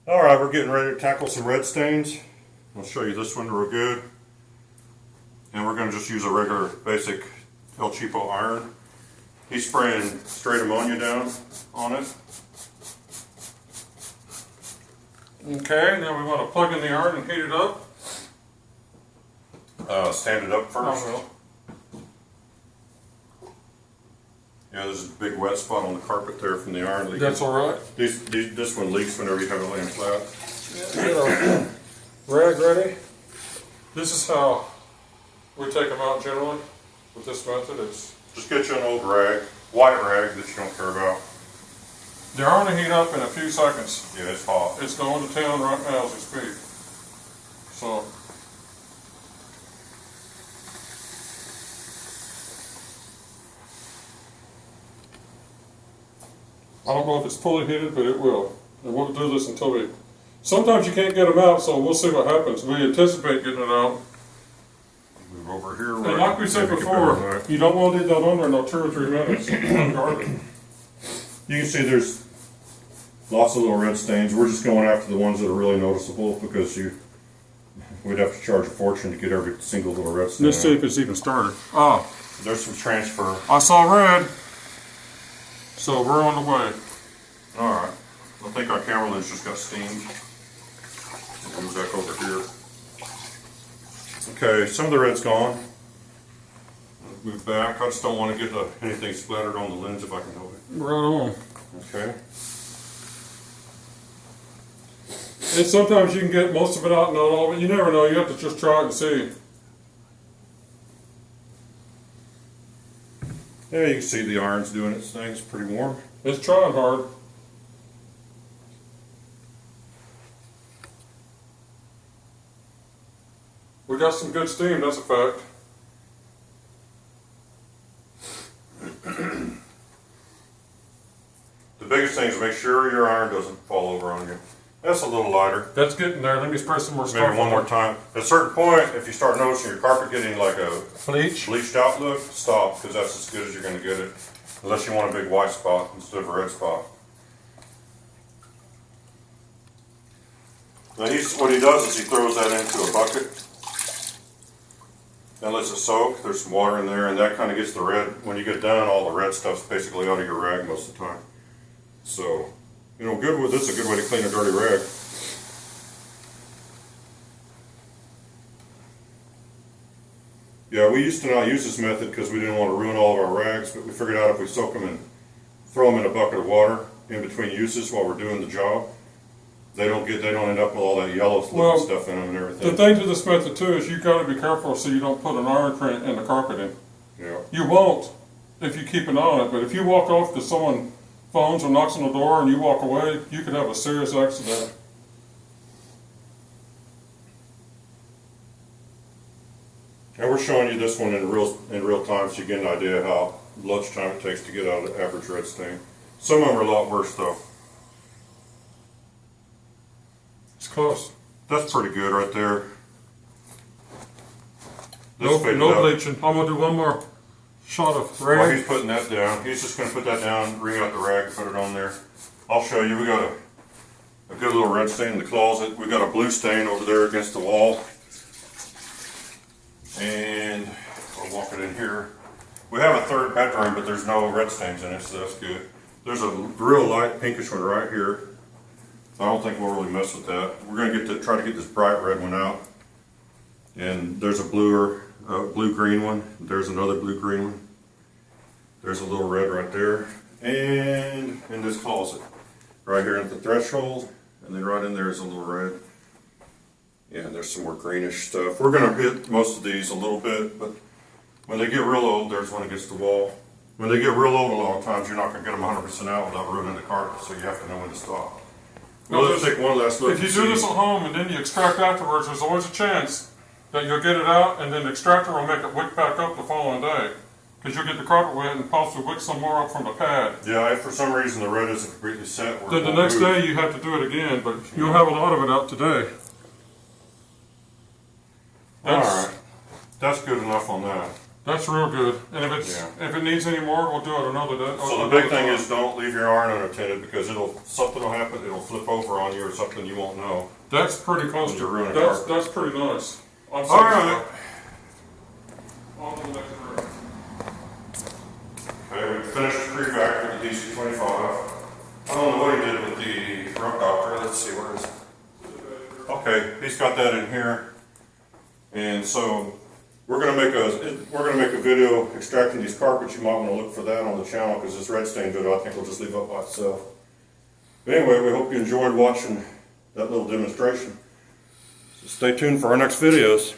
Alright, we're getting ready to tackle some red stains. I'll show you this one real good. And we're going to just use a regular basic El Cheapo iron. He's spraying straight ammonia down on it. Okay, now we want to plug in the iron and heat it up. Stand it up first. Oh, Yeah, there's a big wet spot on the carpet there from the iron leaking. that's all right. This one leaks whenever you have it laying flat. Get our rag ready. This is how we take them out generally with this method. It's Just get you an old rag, white rag that you don't care about. they're going to heat up in a few seconds. Yeah, it's hot. It's going to town right now as we speak. So I don't know if it's fully heated, but it will. And we'll do this until we. Sometimes you can't get them out, so we'll see what happens. We anticipate getting it out. Move over here. And like we said before, you don't want to leave that on there no 2 or 3 minutes. Unguarded. You can see there's lots of little red stains. We're just going after the ones that are really noticeable because we'd have to charge a fortune to get every single little red stain. Let's see if it's even started. Oh, There's some transfer. I saw red. So we're on the way. Alright. I think our camera lens just got steamed. Move back over here. Okay, some of the red's gone. Move back. I just don't want to get anything splattered on the lens if I can help it. Right on. Okay. And sometimes you can get most of it out and not all of it. You never know. You have to just try it and see. Yeah, you can see the iron's doing its thing. It's pretty warm. It's trying hard. We got some good steam, that's a fact. The biggest thing is make sure your iron doesn't fall over on you. That's a little lighter. That's getting there. Let me spray some more stuff. Maybe one more time. At a certain point, if you start noticing your carpet getting like a Bleach. bleached out look, stop, because that's as good as you're going to get it. Unless you want a big white spot instead of a red spot. Now what he does is he throws that into a bucket and lets it soak. There's some water in there, and that kind of gets the red. When you get done, all the red stuff's basically out of your rag most of the time. So, this is a good way to clean a dirty rag. Yeah, we used to not use this method because we didn't want to ruin all of our rags, but we figured out if we soak them and throw them in a bucket of water in between uses while we're doing the job, they don't end up with all that yellow stuff in them and everything. The thing to this method too is you got to be careful so you don't put an iron print in the carpeting. Yeah. You won't if you keep an eye on it, but if you walk off to someone phones or knocks on the door and you walk away, you could have a serious accident. And we're showing you this one in real time so you get an idea how much time it takes to get out an average red stain. Some of them are a lot worse though. It's close. That's pretty good right there. No faded out. bleaching. I'm going to do one more shot of While rag. he's putting that down, he's just going to put that down, wring out the rag, and put it on there. I'll show you. We got a good little red stain in the closet. We got a blue stain over there against the wall. And I'll walk it in here. We have a third bedroom, but there's no red stains in it, so that's good. There's a real light pinkish one right here. I don't think we'll really mess with that. We're going to try to get this bright red one out. And there's a blue-green one. There's another blue-green one. There's a little red right there. And in this closet, right here at the threshold, and then right in there is a little red. Yeah, there's some more greenish stuff. We're going to hit most of these a little bit, but when they get real old, there's one against the wall. When they get real old a lot of times, you're not going to get them 100% out without ruining the carpet, so you have to know when to stop. Well, let's take one last look. If you do this at home and then you extract afterwards, there's always a chance that you'll get it out and then the extractor will make it wick back up the following day. Because you'll get the carpet wet and possibly wick some more up from the pad. Yeah, if for some reason the red isn't completely set, Then the next day you have to do it again, but you'll have a lot of it out today. Alright, that's good enough on that. That's real good. And if it's, Yeah. if it needs any more, we'll do it another day. So the big thing is don't leave your iron unattended because something will happen, it'll flip over on you or something you won't know. That's pretty close When to, you're ruining that's, carpet. that's pretty nice. I'm All right. satisfied. On to the next room. Okay, we finished the pre-vac with the DC-25. I don't know what he did with the rub doctor. Let's see, where is it? Okay, he's got that in here. And so we're gonna make a video extracting these carpets. You might want to look for that on the channel because this red stain video I think will just leave up by itself. But anyway, we hope you enjoyed watching that little demonstration. So stay tuned for our next videos.